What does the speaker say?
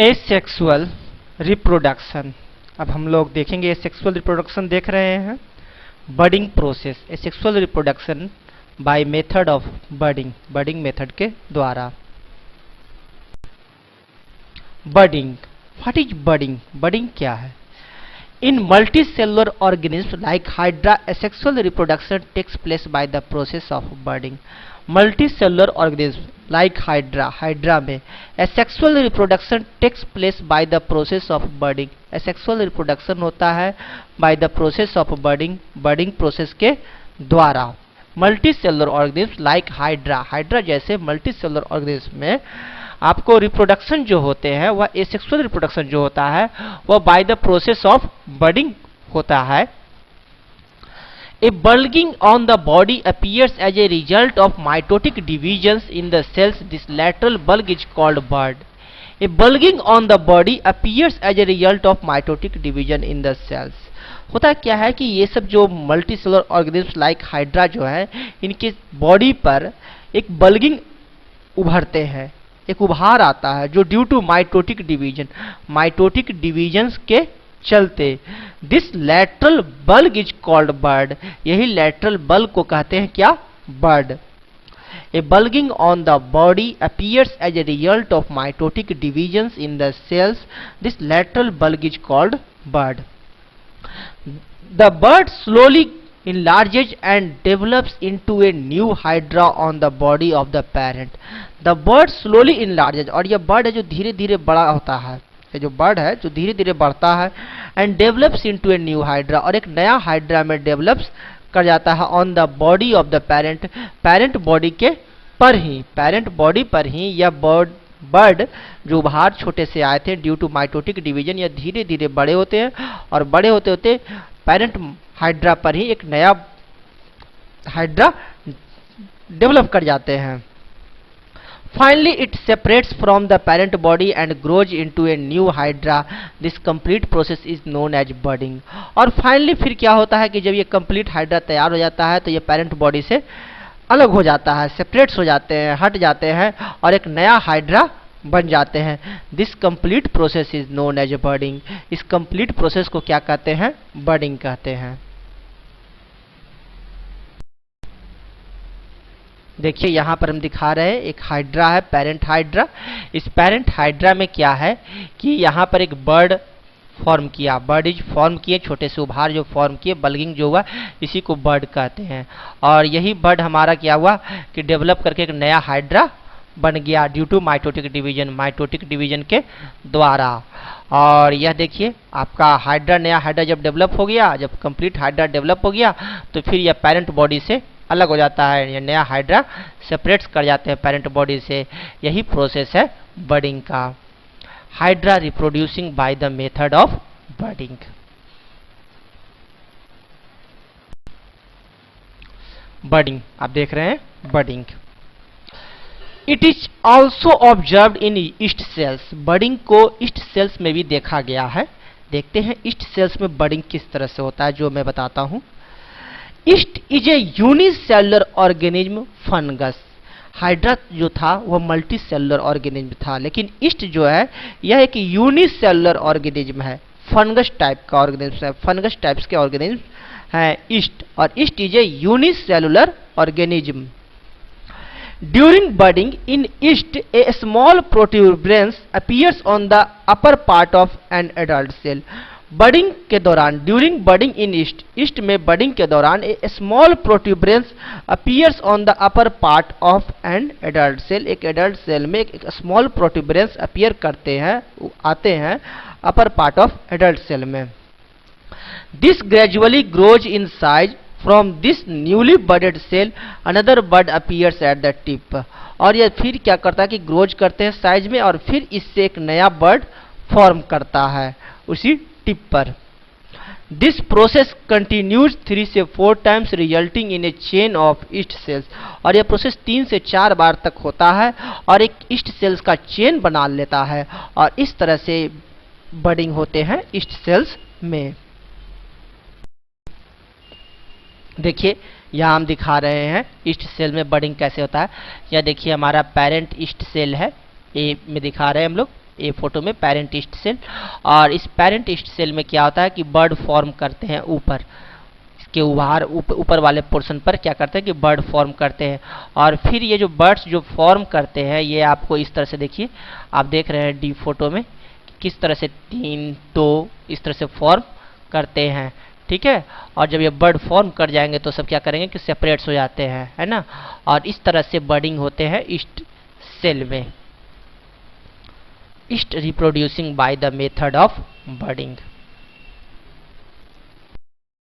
Asexual reproduction. अब हम लोग देखेंगे एसेक्सुअल रिप्रोडक्शन देख रहे हैं। Budding process, asexual reproduction by method of budding, budding method के द्वारा। Budding, what is budding? Budding क्या है? In multicellular organism like hydra, asexual reproduction takes place by the process of budding. Multicellular organism like hydra, hydra में asexual reproduction takes place by the process of budding. Asexual reproduction होता है by the process of budding, budding process के द्वारा। Multicellular organism like hydra, hydra जैसे multicellular organism में आपको reproduction जो होते हैं वह एसेक्सुअल रिप्रोडक्शन जो होता है वह बाय द प्रोसेस ऑफ बर्डिंग होता है। A bulging on the body appears as a result of mitotic divisions in the cells. This lateral bulge is called bud. A bulging on the body appears as a result of mitotic division in the cells. होता क्या है कि ये सब जो multicellular organism like hydra जो है इनके बॉडी पर एक बल्गिंग उभरते हैं, एक उभार आता है जो due to mitotic division, mitotic division के चलते। This lateral bulge is called bird, यही लैटरल बल्ग को कहते हैं क्या? Bird. A bulging on the body appears as a result of mitotic divisions in the cells. This lateral bulge is called bird. The bird slowly enlarges and develops into a new hydra on the body of the parent. The bird slowly enlarges, और यह bird है जो धीरे धीरे बड़ा होता है, ये जो बर्ड है जो धीरे धीरे बढ़ता है, and develops into a new hydra, और एक नया हाइड्रा में डेवलप्स कर जाता है on the body of the parent, parent body के पर ही, पेरेंट बॉडी पर ही यह बर्ड जो बाहर छोटे से आए थे ड्यू टू माइटोटिक डिवीजन, यह धीरे धीरे बड़े होते हैं और बड़े होते होते पेरेंट हाइड्रा पर ही एक नया हाइड्रा डेवलप कर जाते हैं। Finally, it separates from the parent body and grows into a new hydra. This complete process is known as budding. और फाइनली फिर क्या होता है कि जब ये कंप्लीट हाइड्रा तैयार हो जाता है तो ये पेरेंट बॉडी से अलग हो जाता है, सेपरेट्स हो जाते हैं, हट जाते हैं और एक नया हाइड्रा बन जाते हैं। This complete process is known as budding. इस कंप्लीट प्रोसेस को क्या कहते हैं? बर्डिंग कहते हैं। देखिए यहाँ पर हम दिखा रहे हैं एक हाइड्रा है, पेरेंट हाइड्रा। इस पेरेंट हाइड्रा में क्या है कि यहाँ पर एक बर्ड फॉर्म किया, बर्ड इज फॉर्म किए, छोटे से उभार जो फॉर्म किए, बल्गिंग जो हुआ इसी को बर्ड कहते हैं। और यही बर्ड हमारा क्या हुआ कि डेवलप करके एक नया हाइड्रा बन गया due to mitotic division, mitotic division के द्वारा। और यह देखिए आपका हाइड्रा, नया हाइड्रा जब डेवलप हो गया, जब कंप्लीट हाइड्रा डेवलप हो गया तो फिर यह पेरेंट बॉडी से अलग हो जाता है, यह नया हाइड्रा सेपरेट्स कर जाते हैं पेरेंट बॉडी से। यही प्रोसेस है बर्डिंग का। Hydra reproducing by the method of budding. Budding आप देख रहे हैं, budding. It is also observed in yeast cells. Budding को ईस्ट सेल्स में भी देखा गया है। देखते हैं ईस्ट सेल्स में बर्डिंग किस तरह से होता है, जो मैं बताता हूं। East is a unicellular organism fungus. Hydra जो था वह मल्टी सेलुलर ऑर्गेनिज्म था, लेकिन ईस्ट जो है यह एक यूनिसेलुलर ऑर्गेनिज्म है, फंगस टाइप का ऑर्गेनिज्म है, फंगस टाइप्स के ऑर्गेनिज्म है ईस्ट। और east is a unicellular organism. During budding in yeast, a small protuberance appears on the upper part of an adult cell. Budding के दौरान, during budding in yeast, yeast में budding के दौरान a small protuberance appears on the upper part of an adult cell. एक adult cell में एक small protuberance appear करते हैं, आते हैं upper part of adult cell में। This gradually grows in size. From this newly budded cell, another bud appears at the tip. और यह फिर क्या करता है कि ग्रोज करते हैं साइज में और फिर इससे एक नया बर्ड फॉर्म करता है उसी टिप पर। दिस प्रोसेस कंटिन्यूज 3 से 4 times resulting in A chain of east sales. और यह प्रोसेस 3 से 4 बार तक होता है और एक ईस्ट सेल्स का चेन बना लेता है और इस तरह से बर्डिंग होते हैं ईस्ट सेल्स में। देखिए यहाँ हम दिखा रहे हैं ईस्ट सेल में बर्डिंग कैसे होता है। यह देखिए हमारा पेरेंट ईस्ट सेल है, ए में दिखा रहे हैं हम लोग, ये फोटो में पेरेंट ईस्ट सेल। और इस पेरेंट ईस्ट सेल में क्या होता है कि बर्ड फॉर्म करते हैं ऊपर के ऊपर वाले पोर्शन पर क्या करते हैं कि बर्ड फॉर्म करते हैं। और फिर ये जो बर्ड्स जो फॉर्म करते हैं ये आपको इस तरह से देखिए, आप देख रहे हैं डी फोटो में किस तरह से 3 2 इस तरह से फॉर्म करते हैं, ठीक है। और जब ये बर्ड फॉर्म कर जाएंगे तो सब क्या करेंगे कि सेपरेट्स हो जाते हैं, है ना। और इस तरह से बर्डिंग होते हैं ईस्ट सेल में। Yeast reproducing by the method of बर्डिंग।